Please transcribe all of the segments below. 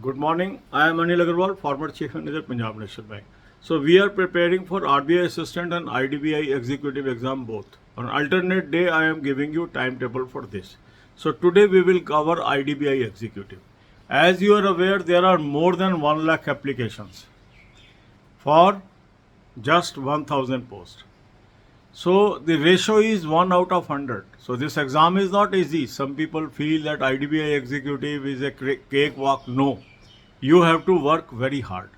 Good morning. I am Anil Agarwal, former Chief Manager, Punjab National Bank. So we are preparing for RBI Assistant and IDBI Executive exam both. On alternate day, I am giving you timetable for this. So today we will cover IDBI Executive. As you are aware, there are more than 1 lakh applications for just 1000 posts. So the ratio is 1 out of 100. So this exam is not easy. Some people feel that IDBI executive is a cakewalk. No, you have to work very hard.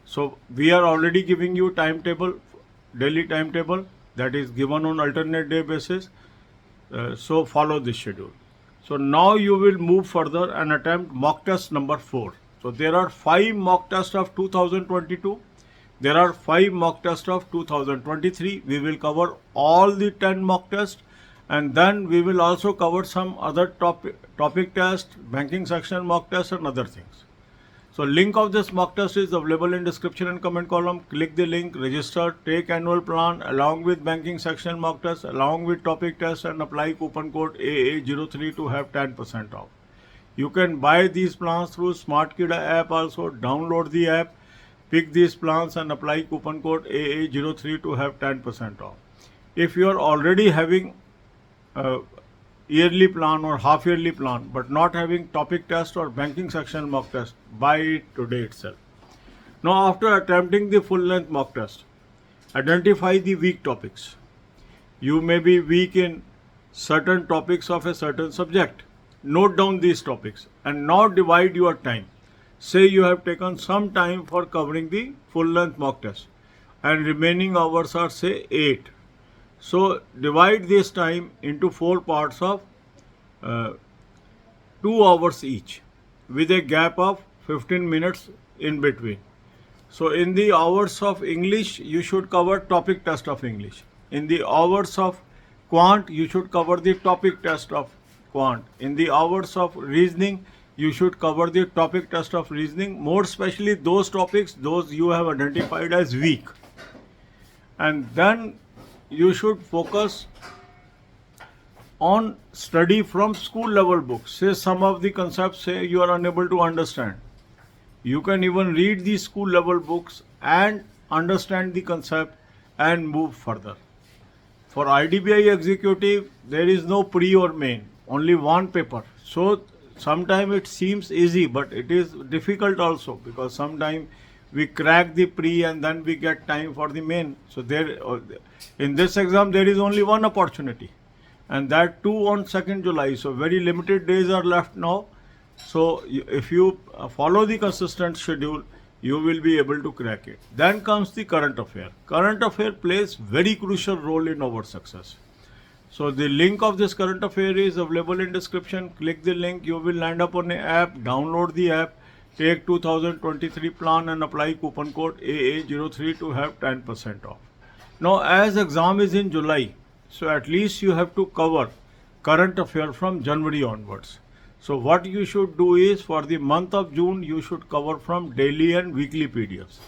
So we are already giving you timetable, daily timetable that is given on alternate day basis. So follow this schedule. So now you will move further and attempt mock test number 4. So there are 5 mock tests of 2022. There are 5 mock tests of 2023. We will cover all the 10 mock tests, and then we will also cover some other topic test, banking section mock test and other things. So link of this mock test is available in description and comment column. Click the link, register, take annual plan along with banking section mock test, along with topic test, and apply coupon code AA03 to have 10% off. You can buy these plans through SmartKida app also. Download the app, pick these plans and apply coupon code AA03 to have 10% off. If you are already having a yearly plan or half yearly plan but not having topic test or banking section mock test, buy it today itself. Now after attempting the full length mock test, identify the weak topics. You may be weak in certain topics of a certain subject. Note down these topics and now divide your time. Say you have taken some time for covering the full length mock test and remaining hours are say 8. So divide this time into 4 parts of 2 hours each with a gap of 15 minutes in between. So in the hours of English, you should cover topic test of English. In the hours of quant, you should cover the topic test of quant. In the hours of reasoning, you should cover the topic test of reasoning, more especially those topics, those you have identified as weak. And then you should focus on study from school level books. Say some of the concepts say you are unable to understand. You can even read the school level books and understand the concept and move further. For IDBI executive, there is no pre or main, only one paper. So sometimes it seems easy, but it is difficult also, because sometimes we crack the pre and then we get time for the main. So there, in this exam, there is only one opportunity, and that too on 2nd July. So very limited days are left now. So if you follow the consistent schedule, you will be able to crack it. Then comes the current affair. Current affair plays very crucial role in our success. So the link of this current affair is available in description. Click the link, you will land up on an app, download the app, take 2023 plan and apply coupon code AA03 to have 10% off. Now as exam is in July, so at least you have to cover current affair from January onwards. So what you should do is, for the month of June, you should cover from daily and weekly PDFs.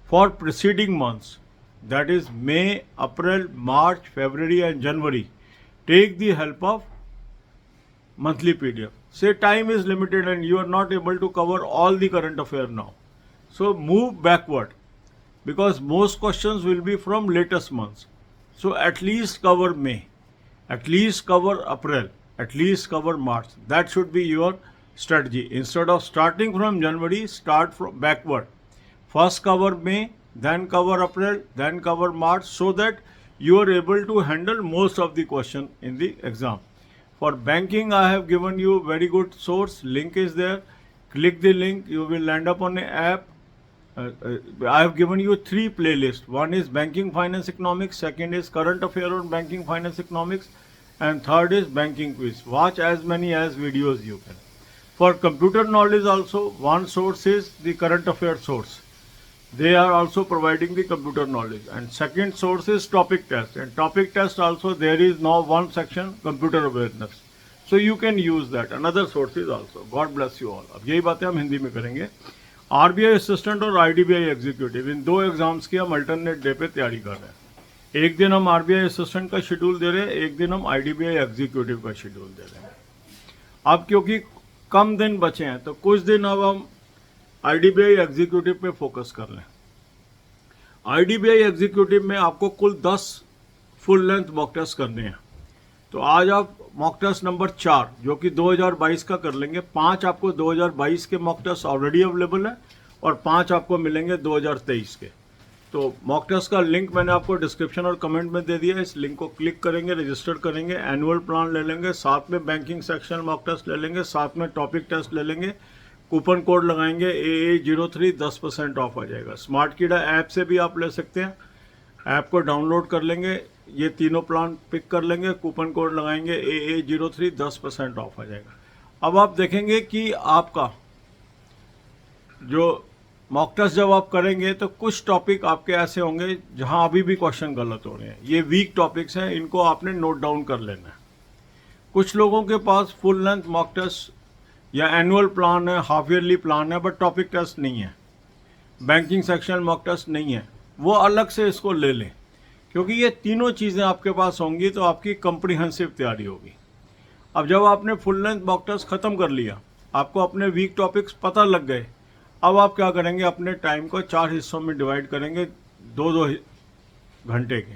For preceding months, that is May, April, March, February and January, take the help of monthly PDF. Say time is limited and you are not able to cover all the current affair now. So move backward, because most questions will be from latest months. So at least cover May, at least cover April, at least cover March. That should be your strategy. Instead of starting from January, start from backward. First cover May, then cover April, then cover March, so that you are able to handle most of the question in the exam. For banking, I have given you very good source. Link is there. Click the link. You will land up on an app. I have given you 3 playlists. One is banking finance economics. Second is current affair on banking finance economics. And third is banking quiz. Watch as many as videos you can. For computer knowledge also, one source is the current affair source. They are also providing the computer knowledge. And second source is topic test. And topic test also, there is now one section, computer awareness. So you can use that. Another source is also. God bless you all. अब यही बातें हम हिंदी में करेंगे. RBI assistant और IDBI executive, इन 2 exams की हम alternate day पे तैयारी कर रहे हैं. एक दिन हम RBI असिस्टेंट का शेड्यूल दे रहे हैं, एक दिन हम IDBI एग्जीक्यूटिव का शेड्यूल दे रहे हैं. अब क्योंकि कम दिन बचे हैं, तो कुछ दिन अब हम IDBI एग्जीक्यूटिव पे फोकस कर लें। IDBI एग्जीक्यूटिव में आपको कुल 10 फुल लेंथ मॉक टेस्ट करने हैं। तो आज आप मॉक टेस्ट नंबर 4 जो कि 2022 का कर लेंगे। 5 आपको 2022 के मॉक टेस्ट ऑलरेडी अवेलेबल है और 5 आपको मिलेंगे 2023 के। तो मॉक टेस्ट का लिंक मैंने आपको डिस्क्रिप्शन और कमेंट में दे दिया है। इस लिंक को क्लिक करेंगे, रजिस्टर करेंगे, एनुअल प्लान ले लेंगे, साथ में बैंकिंग सेक्शन मॉक टेस्ट ले लेंगे, साथ में टॉपिक टेस्ट ले लेंगे, कूपन कोड लगाएंगे AA03, 10% ऑफ आ जाएगा। स्मार्ट कीड़ा ऐप से भी आप ले सकते हैं, ऐप को डाउनलोड कर लेंगे, ये तीनों प्लान पिक कर लेंगे, कूपन कोड लगाएंगे AA03, 10% ऑफ आ जाएगा। अब आप देखेंगे कि आपका जो मॉक टेस्ट जब आप करेंगे तो कुछ टॉपिक आपके ऐसे होंगे जहां अभी भी क्वेश्चन गलत हो रहे हैं। ये वीक टॉपिक्स हैं, इनको आपने नोट डाउन कर लेना है। कुछ लोगों के पास फुल लेंथ मॉक टेस्ट या एनुअल प्लान है, हाफ ईयरली प्लान है, बट टॉपिक टेस्ट नहीं है, बैंकिंग सेक्शन मॉक टेस्ट नहीं है, वो अलग से इसको ले लें, क्योंकि ये तीनों चीज़ें आपके पास होंगी तो आपकी कम्प्रीहेंसिव तैयारी होगी। अब जब आपने फुल लेंथ मॉक टेस्ट ख़त्म कर लिया, आपको अपने वीक टॉपिक्स पता लग गए, अब आप क्या करेंगे, अपने टाइम को 4 हिस्सों में डिवाइड करेंगे, 2-2 घंटे के।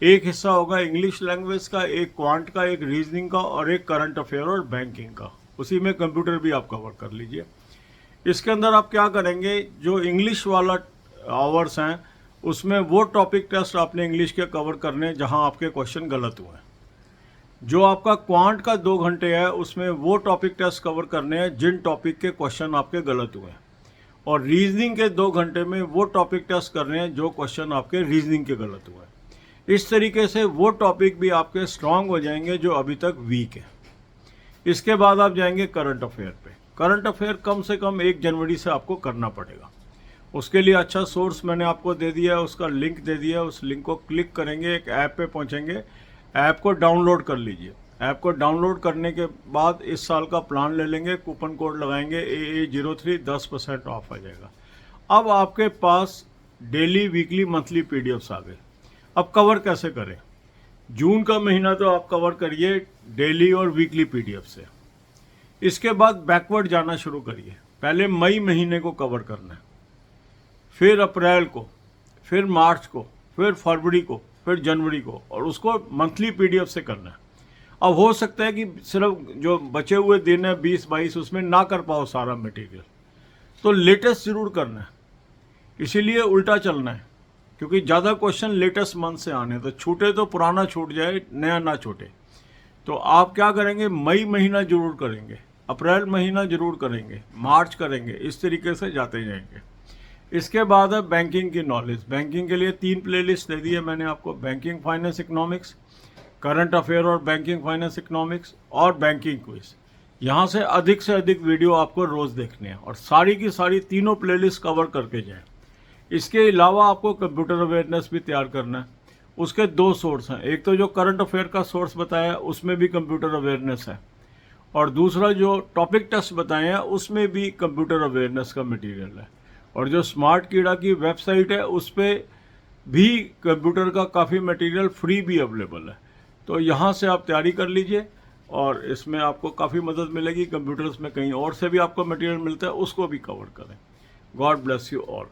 एक हिस्सा होगा इंग्लिश लैंग्वेज का, एक क्वांट का, एक रीजनिंग का और एक करंट अफेयर और बैंकिंग का। उसी में कंप्यूटर भी आप कवर कर लीजिए। इसके अंदर आप क्या करेंगे, जो इंग्लिश वाला आवर्स हैं उसमें वो टॉपिक टेस्ट आपने इंग्लिश के कवर करने जहां आपके क्वेश्चन गलत हुए हैं। जो आपका क्वांट का 2 घंटे है उसमें वो टॉपिक टेस्ट कवर करने हैं जिन टॉपिक के क्वेश्चन आपके गलत हुए हैं। और रीजनिंग के 2 घंटे में वो टॉपिक टेस्ट कर रहे हैं जो क्वेश्चन आपके रीजनिंग के गलत हुए हैं। इस तरीके से वो टॉपिक भी आपके स्ट्रांग हो जाएंगे जो अभी तक वीक है। इसके बाद आप जाएंगे करंट अफेयर पे। करंट अफेयर कम से कम 1 जनवरी से आपको करना पड़ेगा। उसके लिए अच्छा सोर्स मैंने आपको दे दिया है, उसका लिंक दे दिया है। उस लिंक को क्लिक करेंगे, एक ऐप पे पहुंचेंगे, ऐप को डाउनलोड कर लीजिए। ऐप को डाउनलोड करने के बाद इस साल का प्लान ले लेंगे, कूपन कोड लगाएंगे AA03, 10% ऑफ आ जाएगा। अब आपके पास डेली, वीकली, मंथली PDFs आ गए। अब कवर कैसे करें? जून का महीना तो आप कवर करिए डेली और वीकली PDF से। इसके बाद बैकवर्ड जाना शुरू करिए। पहले मई महीने को कवर करना है, फिर अप्रैल को, फिर मार्च को, फिर फरवरी को, फिर जनवरी को, और उसको मंथली PDF से करना है। अब हो सकता है कि सिर्फ जो बचे हुए दिन है 20-22 उसमें ना कर पाओ सारा मटेरियल, तो लेटेस्ट ज़रूर करना है। इसीलिए उल्टा चलना है, क्योंकि ज़्यादा क्वेश्चन लेटेस्ट मंथ से आने, तो छूटे तो पुराना छूट जाए, नया ना छूटे। तो आप क्या करेंगे, मई महीना जरूर करेंगे, अप्रैल महीना जरूर करेंगे, मार्च करेंगे, इस तरीके से जाते जाएंगे। इसके बाद है बैंकिंग की नॉलेज। बैंकिंग के लिए 3 प्लेलिस्ट दे दी है मैंने आपको, banking finance economics, current affair और बैंकिंग फाइनेंस इकोनॉमिक्स और बैंकिंग क्विज। यहाँ से अधिक वीडियो आपको रोज़ देखने हैं और सारी की सारी तीनों प्लेलिस्ट कवर करके जाएं। इसके अलावा आपको कंप्यूटर अवेयरनेस भी तैयार करना है। उसके 2 सोर्स हैं, एक तो जो करंट अफेयर का सोर्स बताया उसमें भी कंप्यूटर अवेयरनेस है, और दूसरा जो टॉपिक टेस्ट बताए हैं उसमें भी कंप्यूटर अवेयरनेस का मटेरियल है। और जो स्मार्ट कीड़ा की वेबसाइट है उस पर भी कंप्यूटर का काफ़ी मटेरियल फ्री भी अवेलेबल है। तो यहाँ से आप तैयारी कर लीजिए और इसमें आपको काफ़ी मदद मिलेगी। कंप्यूटर्स में कहीं और से भी आपको मटेरियल मिलता है, उसको भी कवर करें। God bless you all.